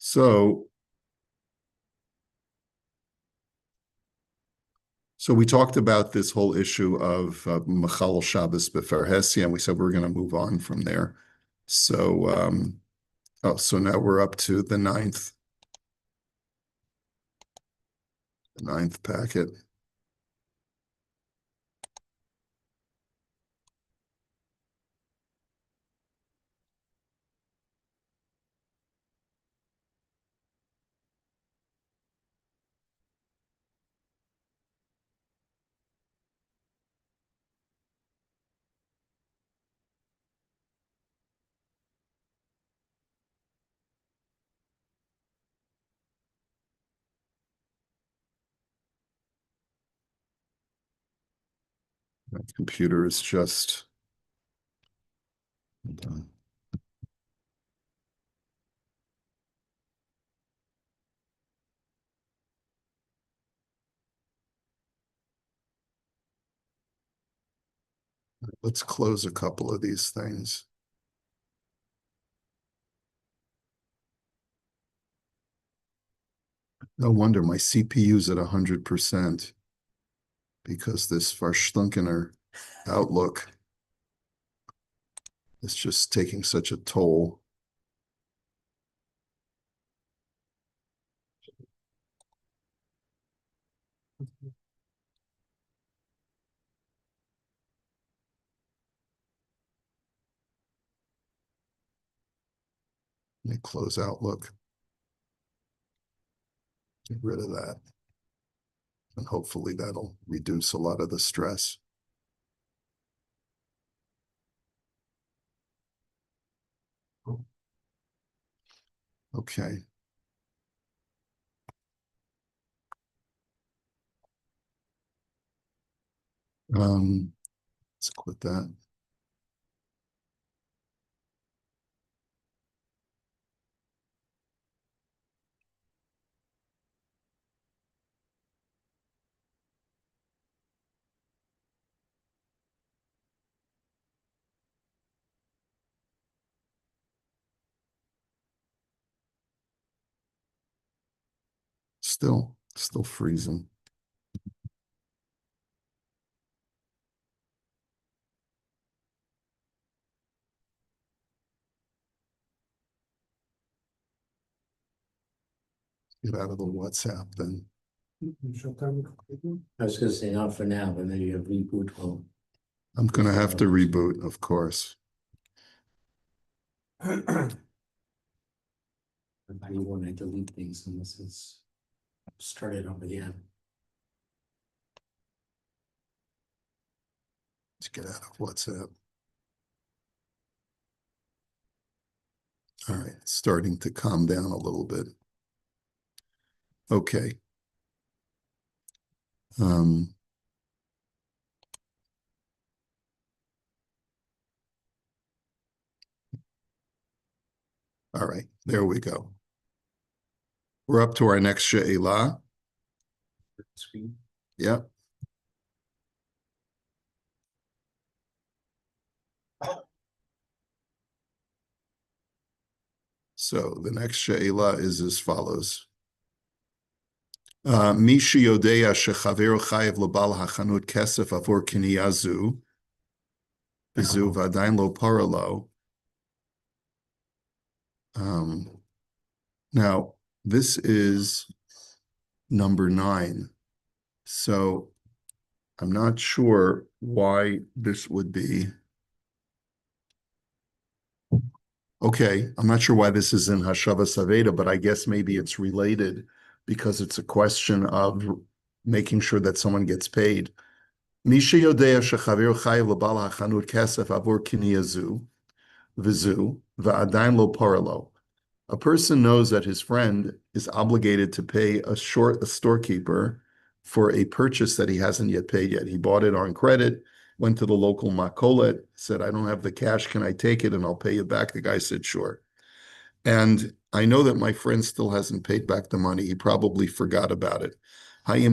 So, so we talked about this whole issue of Machal Shabbos Befer Hesi, and we said we're going to move on from there. So, so now we're up to the ninth packet. My computer is just, hold on. Let's close a couple of these things. No wonder my CPU's at 100% because this Verstunkener Outlook is just taking such a toll. Let me close Outlook. Get rid of that. And hopefully that'll reduce a lot of the stress. Okay. Let's quit that. Still freezing. Get out of the WhatsApp then. I was gonna say not for now, but maybe a reboot will. I'm gonna have to reboot, of course. Everybody want to delete things unless it's started up again. Let's get out of WhatsApp. All right, it's starting to calm down a little bit. Okay. All right, there we go. We're up to our next she'elah. Screen. Yep. So the next she'elah is as follows. מי שיודע שחבר חייב לבעל החנות כסף עבור קנייה זו ועדיין לא פרה לו. Now, this is number 9. So I'm not sure why this would be. Okay, I'm not sure why this is in Hashava Saveda, but I guess maybe it's related because it's a question of making sure that someone gets paid. מי שיודע שחבר חייב לבעל החנות כסף עבור קנייה וזו ועדיין לא פרה לו. A person knows that his friend is obligated to pay a storekeeper for a purchase that he hasn't yet paid yet. He bought it on credit, went to the local makolet, said, I don't have the cash, can I take it and I'll pay you back? The guy said, sure. And I know that my friend still hasn't paid back the money. He probably forgot about it. Do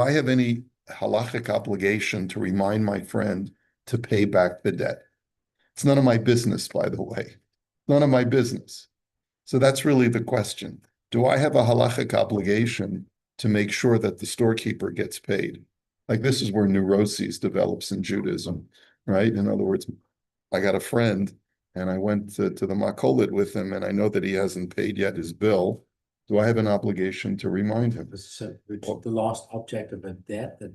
I have any halachic obligation to remind my friend to pay back the debt? It's none of my business, by the way. None of my business. So that's really the question. Do I have a halachic obligation to make sure that the storekeeper gets paid? Like this is where neuroses develops in Judaism, right? In other words, I got a friend and I went to the makolet with him and I know that he hasn't paid yet his bill. Do I have an obligation to remind him? So, the lost object of a debt that.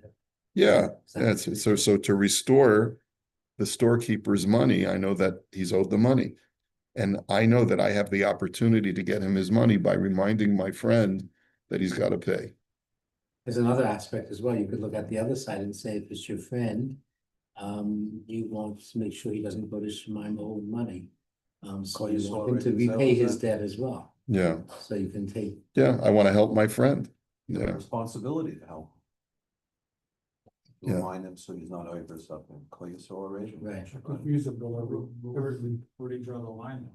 Yeah, Is that- so to restore the storekeeper's money, I know that he's owed the money. And I know that I have the opportunity to get him his money by reminding my friend that he's got to pay. There's another aspect as well. You could look at the other side and say, if it's your friend, you want to make sure he doesn't go to Shemaim owing money. So you want him to repay his debt as well. Yeah, So you can take. yeah, I want to help my friend. You have a Yeah, responsibility to help. Yeah. Remind him so he's not over something, call you so already. Right. Use it, where do you draw the line?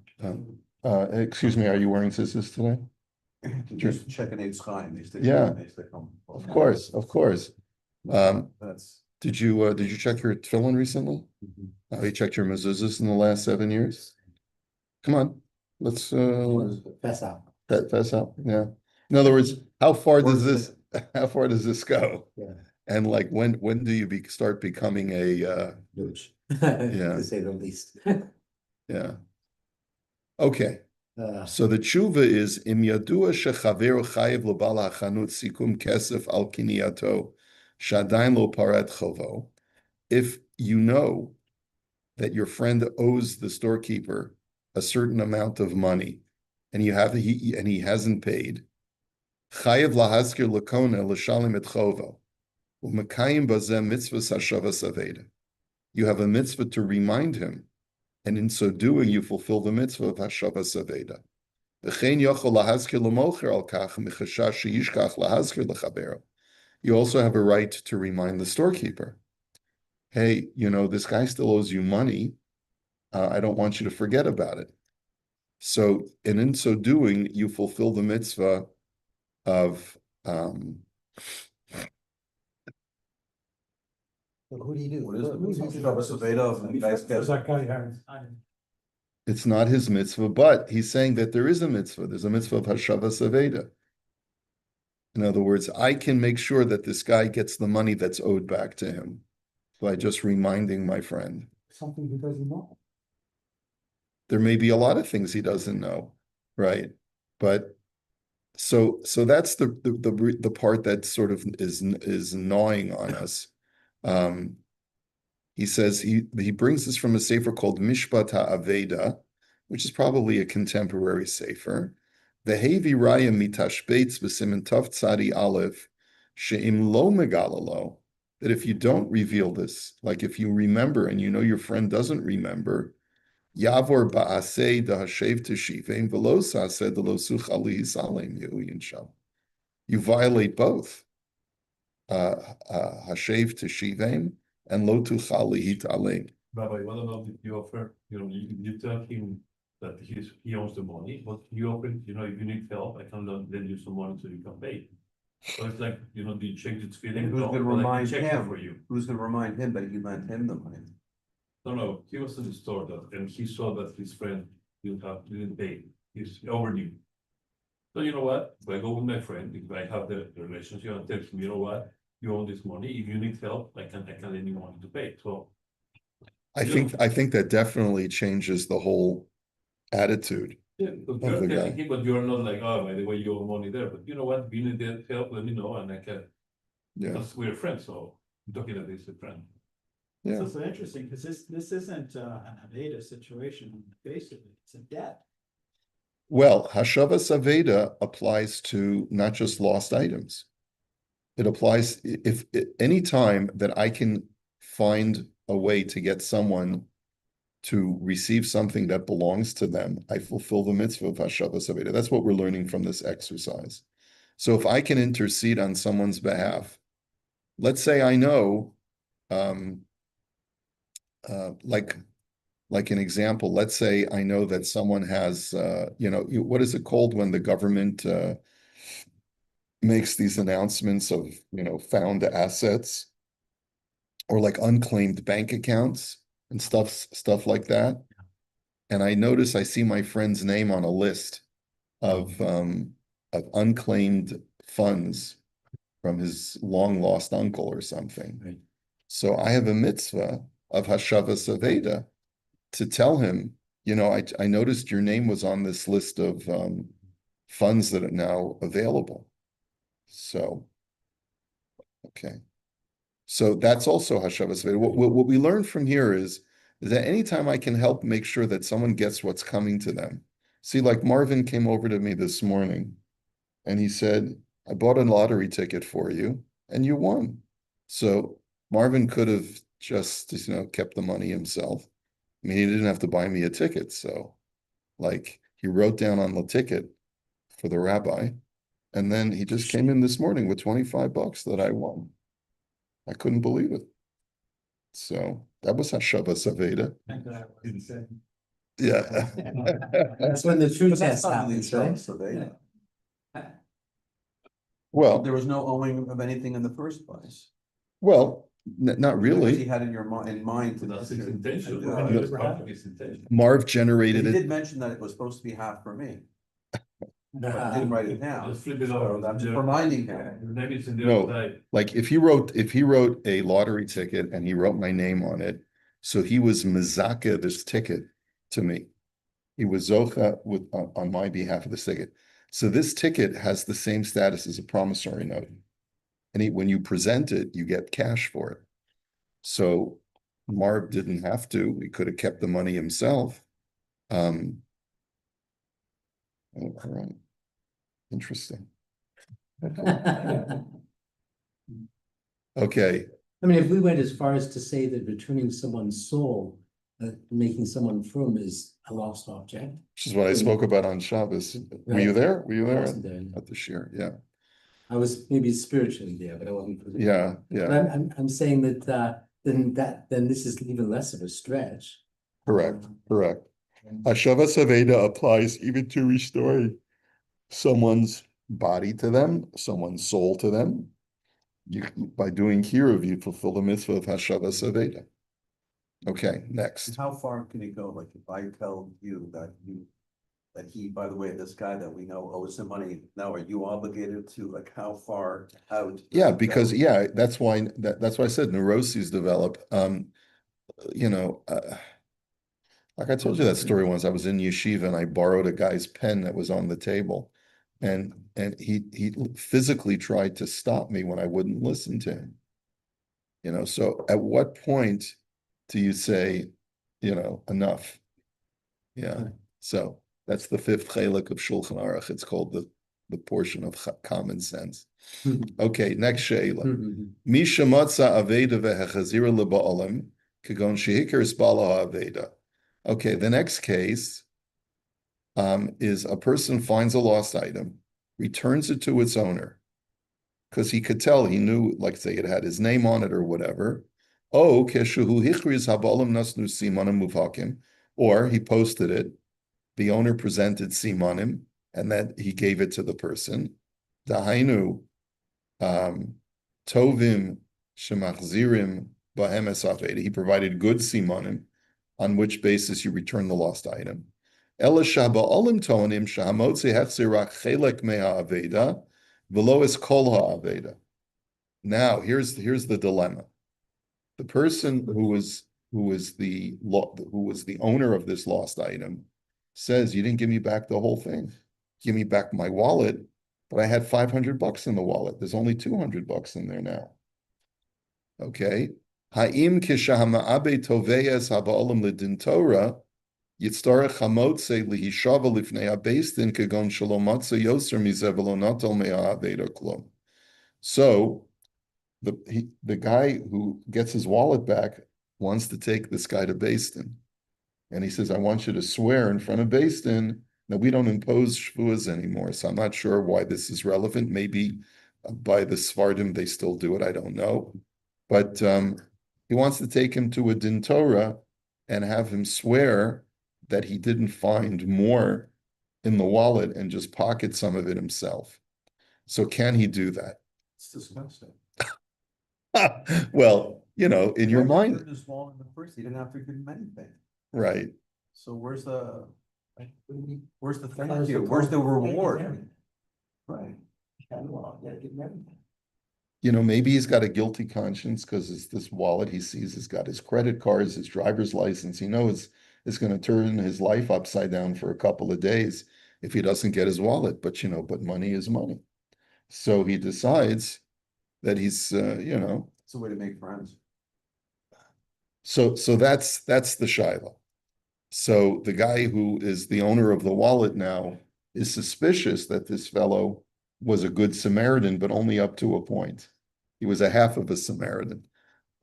excuse me, are you wearing scissors today? Just check an eight's time. Yeah. Of course, of course. That's. Did you check your tefillin recently? Have you checked your mezuzahs in the last 7 years? Come on, let's Fess out. fess up. Yeah. In other words, how far does this go? Yeah. And like when do you start becoming a Huge. Yeah. To say the least. yeah. Okay. So the tshuva is im yadua shechaveru chayev lebal hachanut sikum kesef al kiniyato shadain lo paret chovo. If you know that your friend owes the storekeeper a certain amount of money, and he hasn't paid, chayev lahaskir lakona l'shalim et chovo u'mekayim bazeh mitzvah hashavas aveda. You have a mitzvah to remind him, and in so doing, you fulfill the mitzvah of hashavas aveda. You also have a right to remind the storekeeper, hey, this guy still owes you money. I don't want you to forget about it. So, and in so doing, you fulfill the mitzvah of Who do you do? What is it? Shabbos Aveda of the guy's debt. it's not his mitzvah, but he's saying that there is a mitzvah. There's a mitzvah of Hashavas Aveda. In other words, I can make sure that this guy gets the money that's owed back to him by just reminding my friend. Something he doesn't know. There may be a lot of things he doesn't know, right? But so that's the part that sort of is gnawing on us. He says he brings this from a sefer called Mishpat HaAveda, which is probably a contemporary sefer. The Hevi Raya mitashbeitz b'simen tov tzadi aleph she'im lo megalalo, that if you don't reveal this, like if you remember and you know your friend doesn't remember, Yavor ba'aseh dahashev teshivim v'lo saseh delosuch alihi salem yehuyin sham. You violate both hashev teshivim and lo tuchal lihi ta'aleim. Rabbi, what about if you offer, you tell him that he owns the money, but you offer, if you need help, I can lend you some money so you can pay. So it's like, do you check its feeling? And who's gonna remind him? For you? Who's gonna remind him that you lent him the money? No, he was in the store and he saw that his friend didn't pay, he's overdue. So you know what, if I go with my friend, if I have the relationship and tells me, you know what, you own this money, if you need help, I can lend you money to pay, so. I think that definitely changes the whole attitude. Yeah, but the you're guy. telling him, but you're not like, oh, by the way, you owe money there, but you know what, if you need that help, let me know, and I can, Yeah, because we're friends, so I'm talking about this as a friend. yeah. It's also interesting, because this isn't an Aveda situation on the face of it, it's a debt. Well, Hashavas Aveda applies to not just lost items. It applies if any time that I can find a way to get someone to receive something that belongs to them, I fulfill the mitzvah of Hashavas Aveda. That's what we're learning from this exercise. So if I can intercede on someone's behalf, let's say I know, like an example, let's say I know that someone has, what is it called when the government makes these announcements of, found assets or like unclaimed bank accounts? and stuff like that. And I notice I see my friend's name on a list of unclaimed funds from his long lost uncle or something. Right. So I have a mitzvah of Hashavas Aveda to tell him, I noticed your name was on this list of funds that are now available. So, okay. So that's also Hashavas Aveda. What we learn from here is that anytime I can help make sure that someone gets what's coming to them. See, like Marvin came over to me this morning and he said, I bought a lottery ticket for you and you won. So Marvin could have just, kept the money himself. I mean, he didn't have to buy me a ticket. So like he wrote down on the ticket for the rabbi. And then he just came in this morning with $25 that I won. I couldn't believe it. So that was Hashavas Aveda. Yeah. That's when the true But that's test not really happens, right? so they, Well, there was no owing of anything in the first place. not Because he really. had in mind to. That's his intention. Yeah. That's part of his intention. Marv He generated it. did mention that it was supposed to be half for me, but I didn't write it down. Just flip it So over. I'm just reminding him. Maybe it's in the No. other side. Like if he wrote a lottery ticket and he wrote my name on it, so he was mezaka this ticket to me. He was zocha on my behalf of this ticket. So this ticket has the same status as a promissory note. And when you present it, you get cash for it. So Marv didn't have to. He could have kept the money himself. All right. Interesting. Okay. I mean, if we went as far as to say that returning someone's soul, making someone frum is a lost object. Which is what I spoke about on Shabbos. Were you Right. there? Were you I there wasn't there, no. at the shir? Yeah. I was maybe spiritually there, but I wasn't. physically. Yeah. But Yeah. I'm saying that then this is even less of a stretch. Correct. Correct. Hashavas Aveda applies even to restoring someone's body to them, someone's soul to them. By doing kiruv, you fulfill the mitzvah of Hashavas Aveda. Okay, next. How far can it go? Like if I tell you that he, by the way, this guy that we know owes him money, now are you obligated to, like, how far out? Yeah, because that's why I said neuroses develop. Like I told you that story once. I was in yeshiva and I borrowed a guy's pen that was on the table, and he physically tried to stop me when I wouldn't listen to him. So at what point do you say, enough? Yeah. So that's the fifth chelik of Shulchan Aruch. It's called the portion of common sense. Okay, next sheila. Misha matza aveda vehechazira leba'olim kagon shehikers bala aveda. Okay, the next case is a person finds a lost item, returns it to its owner, because he could tell, he knew, like say it had his name on it or whatever. Oh, keshuhu hichriz habalim nasnu simanim muvhakim, or he posted it, the owner presented simanim, and then he gave it to the person. Dahainu tovim shemachzirim bahemes aveda. He provided good simanim, on which basis you return the lost item. Ela shaba'olim tonim shahamotzi hechzirach chelek mea aveda v'lo es kol ha'aveda. Now, here's the dilemma. The person who was the owner of this lost item says, you didn't give me back the whole thing. Give me back my wallet, but I had $500 in the wallet. There's only $200 in there now. Okay. Ha'im kishahama'abe toveyes haba'olim ledin Torah yitztarech hamotze lihishava lifnei ha'beistin kagon shalom matza yoser mizeh v'lo natal me'a aveda klum. So the guy who gets his wallet back wants to take this guy to Beis-Din. And he says, I want you to swear in front of Beis-Din that we don't impose shvuas anymore. So I'm not sure why this is relevant. Maybe by the Sfardim they still do it. I don't know. But he wants to take him to a Din Torah and have him swear that he didn't find more in the wallet and just pocket some of it himself. So can he do that? It's disgusting. Well, in your Whoever mind, turned his wall in the first, he didn't have to give him anything. right? So where's the thank you? Where's the call? reward? Right. Maybe he's got a guilty conscience because it's this wallet he sees has got his credit cards, his driver's license. He knows it's going to turn his life upside down for a couple of days if he doesn't get his wallet. But money is money. So he decides that he's, It's a way to make friends. so that's the Shiloh. So the guy who is the owner of the wallet now is suspicious that this fellow was a good Samaritan, but only up to a point. He was a half of a Samaritan.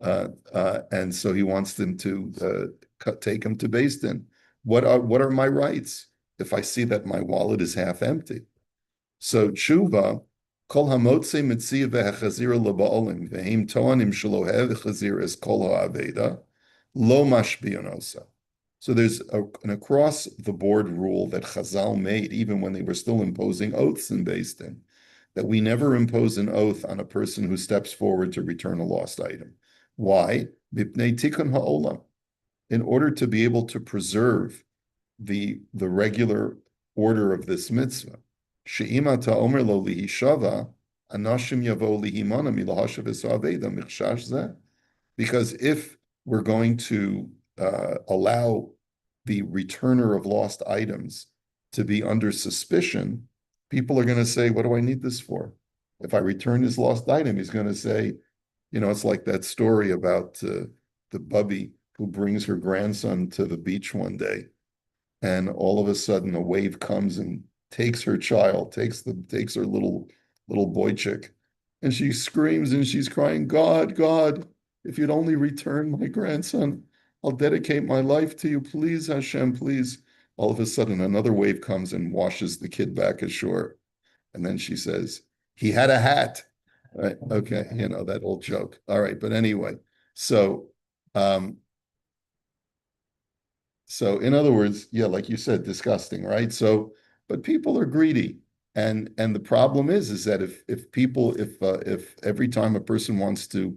And so he wants them to take him to Beis Din. What are my rights if I see that my wallet is half empty? So tshuva, kol hamotze mitziv v'hachazir leba'olim v'heim toanim shelo hechazir es kol ha'aveda lo mashbionosa. So there's an across-the-board rule that Chazal made, even when they were still imposing oaths in Beis Din, that we never impose an oath on a person who steps forward to return a lost item. Why? Mipnei tikkun ha'olam. In order to be able to preserve the regular order of this mitzvah, she'ima ta'omer lo lihishava, anashim yavo lihimana milahashav esaveda michshash zeh. Because if we're going to allow the returner of lost items to be under suspicion, people are going to say, what do I need this for? If I return his lost item, he's going to say, it's like that story about the bubby who brings her grandson to the beach one day. And all of a sudden a wave comes and takes her child, takes her little boy chick. And she screams and she's crying, God, God, if you'd only return my grandson, I'll dedicate my life to you. Please, Hashem, please. All of a sudden, another wave comes and washes the kid back ashore. And then she says, he had a hat. Right? Okay, that old joke. All right, but anyway, so in other words, yeah, like you said, disgusting, right? So, but people are greedy. And the problem is that if every time a person wants to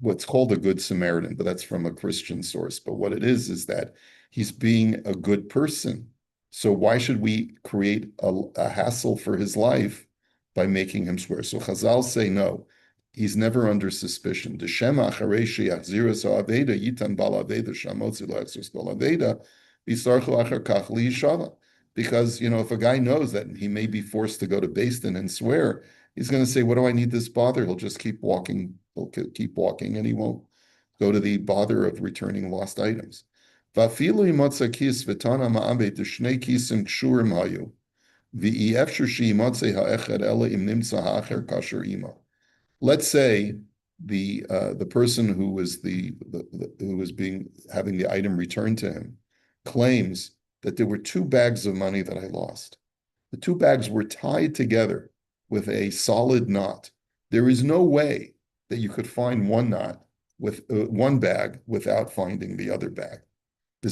what's called a good Samaritan, but that's from a Christian source. But what it is that he's being a good person. So why should we create a hassle for his life by making him swear? So Chazal say no, he's never under suspicion. Because if a guy knows that he may be forced to go to Beis Din and swear, he's going to say, what do I need this bother? He'll just keep walking. He'll keep walking and he won't go to the bother of returning lost items. Let's say the person who was having the item returned to him claims that there were 2 bags of money that I lost. The 2 bags were tied together with a solid knot. There is no way that you could find one knot with one bag without finding the other bag. And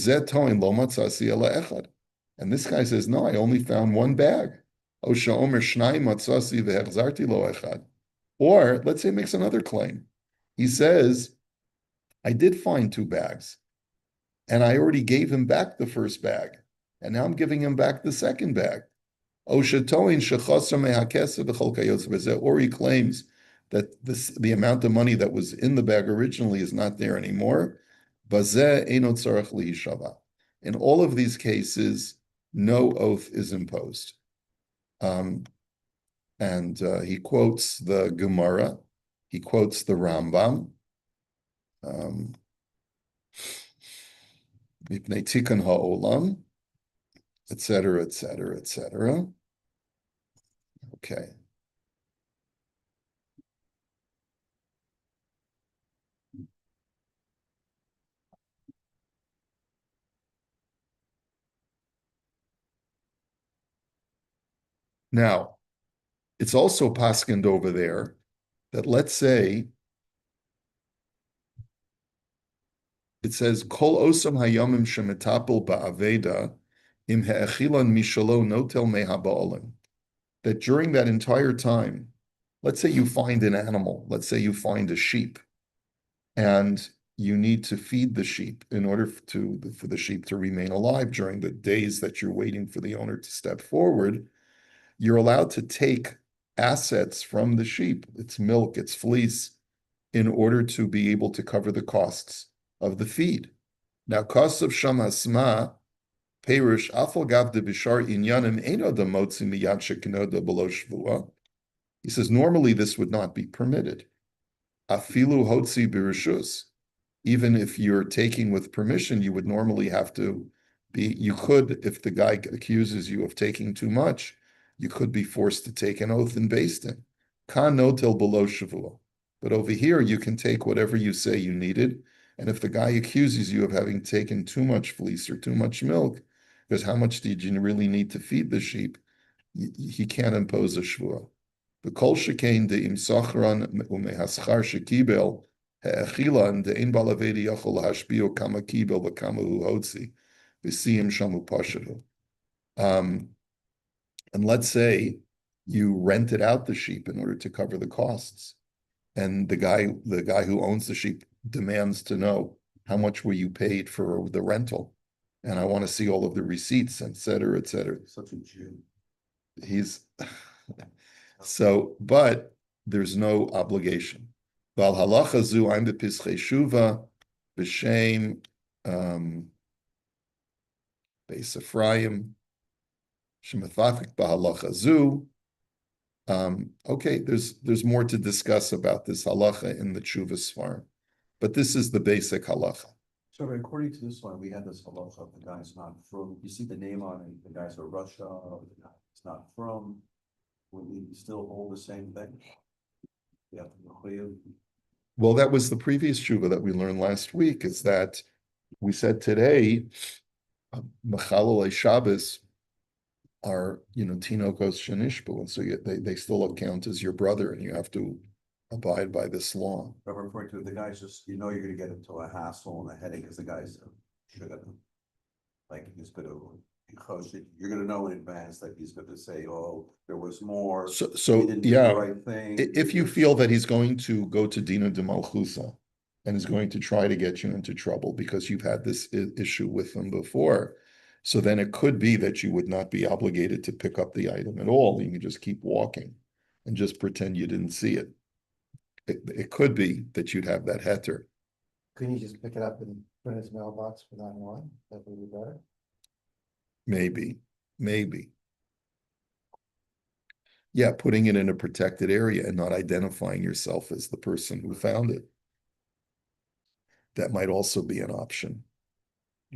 this guy says, no, I only found one bag. Or let's say he makes another claim. He says, I did find 2 bags and I already gave him back the first bag. And now I'm giving him back the second bag. Or he claims that the amount of money that was in the bag originally is not there anymore. In all of these cases, no oath is imposed. And he quotes the Gemara, he quotes the Rambam, Mipnei Tikkun Ha'olam, etc., etc., etc. Okay. Now, it's also paskined over there that let's say it says Kol osam hayamim shemetapel ba'aveda im ha'echilan mishalo notel meha ba'olim. That during that entire time, let's say you find an animal, let's say you find a sheep, and you need to feed the sheep in order for the sheep to remain alive during the days that you're waiting for the owner to step forward. You're allowed to take assets from the sheep, its milk, its fleece, in order to be able to cover the costs of the feed. Now, costs of shamasma, perush afal gav de bishar inyanim eno da motzi miyad shekinoda below shvua. He says, normally this would not be permitted. Afilu hotzi birishus. Even if you're taking with permission, you would normally have to you could, if the guy accuses you of taking too much, you could be forced to take an oath in Beis Din. Kan notel below shavua. But over here, you can take whatever you say you needed. And if the guy accuses you of having taken too much fleece or too much milk, because how much did you really need to feed the sheep? He can't impose a shvua. The kol shekain de im sachran umehaschar shekibel he'achilan de ein balavedi yachol hashpio kama kibel v'kama hu hotzi v'siyim shamu pashahu. And let's say you rented out the sheep in order to cover the costs, and the guy who owns the sheep demands to know how much were you paid for the rental, and I want to see all of the receipts, et cetera, et cetera. Such a Jew. He's so, but there's no obligation. Val halacha zu I'm the pischei shuva b'shem Beis Ephraim shemathafik b'halacha zu. Okay, there's more to discuss about this halacha in the Tshuva Sfarim, but this is the basic halacha. So according to this one, we had this halacha, the guy's not from, you see the name on it, the guy's from Russia, the guy's not from, would we still hold the same thing? Yeah. Well, that was the previous Tshuva that we learned last week, is that we said today, Mechalel Shabbos are, Tinokos Shenishbu, and so they still count as your brother, and you have to abide by this law. But referring to the guy's just, you're gonna get into a hassle and a headache because the guy's he's gonna Choshen, you're gonna know in advance that he's gonna say, oh, there was more. So he didn't do yeah, the right thing. If you feel that he's going to go to Dina de Malchusa and is going to try to get you into trouble because you've had this issue with him before, so then it could be that you would not be obligated to pick up the item at all. You can just keep walking and just pretend you didn't see it. It could be that you'd have that heter. Couldn't you just pick it up and put it in his mailbox for 911? That would be better. Maybe. Yeah, putting it in a protected area and not identifying yourself as the person who found it. That might also be an option.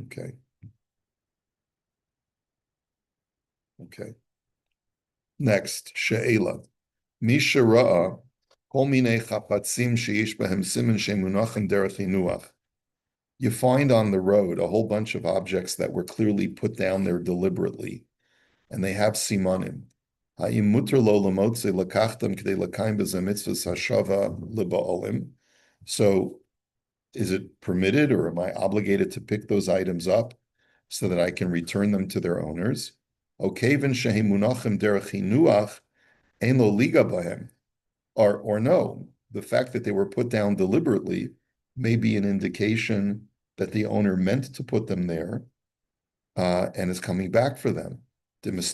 Okay. Next, she'ela. Misha ra'a kol minei chapatzim sheyesh behem siman shemunachim derech hinuach. You find on the road a whole bunch of objects that were clearly put down there deliberately, and they have simanim. Ha'im muter lo lemotze lakachtem k'dei lakayim b'zeh mitzvahs hashava leba'olim. So, is it permitted, or am I obligated to pick those items up so that I can return them to their owners? Okeven shehem munachim derech hinuach ein lo liga b'hem. Or no, the fact that they were put down deliberately may be an indication that the owner meant to put them there and is coming back for them. See, normally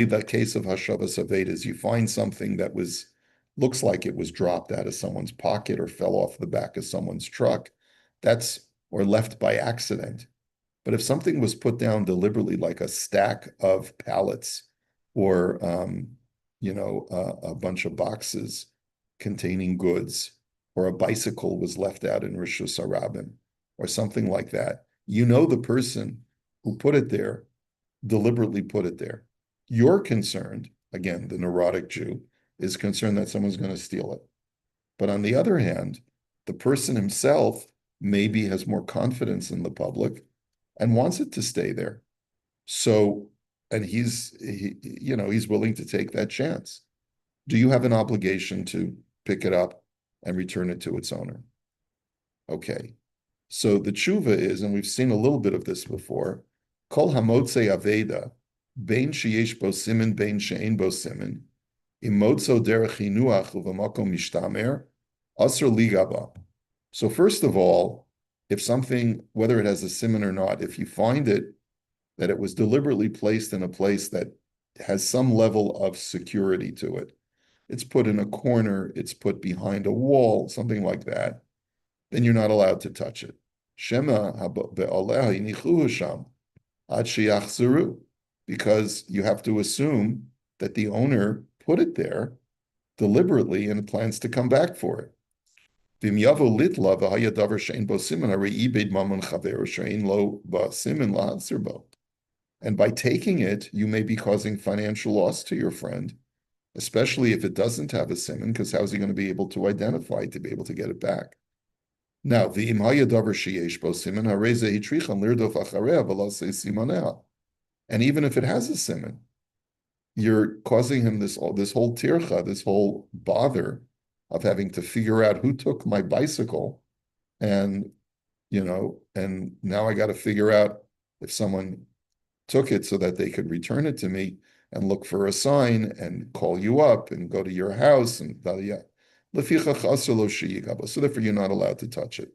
the case of Hashavas Aved is you find something that looks like it was dropped out of someone's pocket or fell off the back of someone's truck, or left by accident. But if something was put down deliberately, like a stack of pallets or a bunch of boxes containing goods, or a bicycle was left out in Rishus Harabim, or something like that, the person who put it there deliberately put it there. You're concerned, again, the neurotic Jew is concerned that someone's going to steal it. But on the other hand, the person himself maybe has more confidence in the public and wants it to stay there. So, and he's willing to take that chance. Do you have an obligation to pick it up and return it to its owner? Okay. So the tshuva is, and we've seen a little bit of this before, kol hamotze aveda, bein sheyesh bo simin, bein she'ein bo simin, Imotzo derech hinuach uvamakom mishtamer, asr ligaba. So first of all, if something, whether it has a siman or not, if you find it that it was deliberately placed in a place that has some level of security to it, it's put in a corner, it's put behind a wall, something like that, then you're not allowed to touch it. Shema be'aleha yinichuhu sham ad sheyachzeru, because you have to assume that the owner put it there deliberately and plans to come back for it. V'im yavo litla v'haya davar she'en bo siman harei ibed mamon chaveru she'en lo ba siman lahachzir bo. And by taking it, you may be causing financial loss to your friend, especially if it doesn't have a siman, because how's he going to be able to identify it to be able to get it back? Now, v'im haya davar she'esh bo siman harei ze hitrichan lirdof achareha v'lo se simanea. And even if it has a siman, you're causing him this whole tircha, this whole bother of having to figure out who took my bicycle, and and now I got to figure out if someone took it so that they could return it to me, and look for a sign and call you up and go to your house and so therefore you're not allowed to touch it.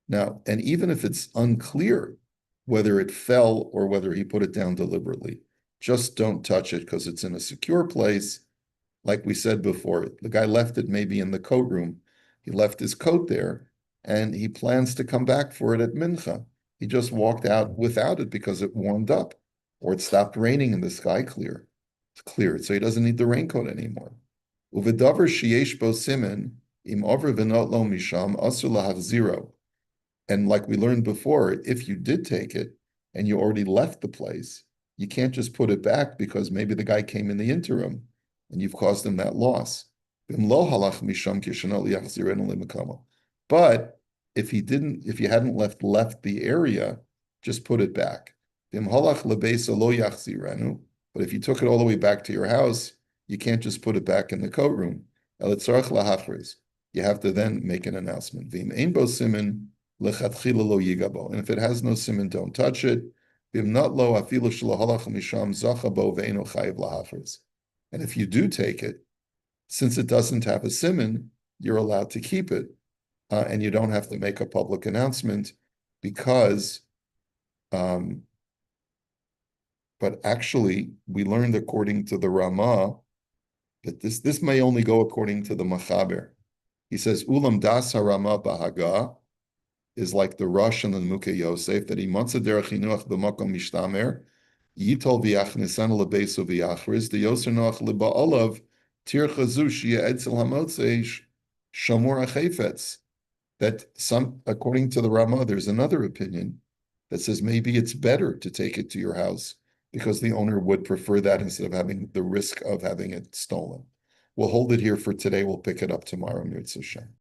Now, and even if it's unclear whether it fell or whether he put it down deliberately, just don't touch it because it's in a secure place. Like we said before, the guy left it maybe in the coat room. He left his coat there and he plans to come back for it at Mincha. He just walked out without it because it warmed up or it stopped raining and the sky cleared. It's cleared, so he doesn't need the raincoat anymore. Uvedavar sheyesh bo simin im over v'not lo misham asur lahachziro. And like we learned before, if you did take it and you already left the place, you can't just put it back because maybe the guy came in the interim and you've caused him that loss. But if you hadn't left the area, just put it back. But if you took it all the way back to your house, you can't just put it back in the coat room. You have to then make an announcement. And if it has no siman, don't touch it. And if you do take it, since it doesn't have a siman, you're allowed to keep it. And you don't have to make a public announcement because, but actually, we learned according to the Ramah that this may only go according to the Machaber. He says, Ulam das harama bahaga is like the Rosh and the Mukhe Yosef, that he matzah derech hinuach b'makom mishtamer, yitol v'yachnisan lebeso v'yachriz, the yoser noach leba'olav, tir chazu shia edsel hamotzei shamor achefetz. That according to the Ramah, there's another opinion that says maybe it's better to take it to your house because the owner would prefer that instead of having the risk of having it stolen. We'll hold it here for today. We'll pick it up tomorrow, Mirza Hashem.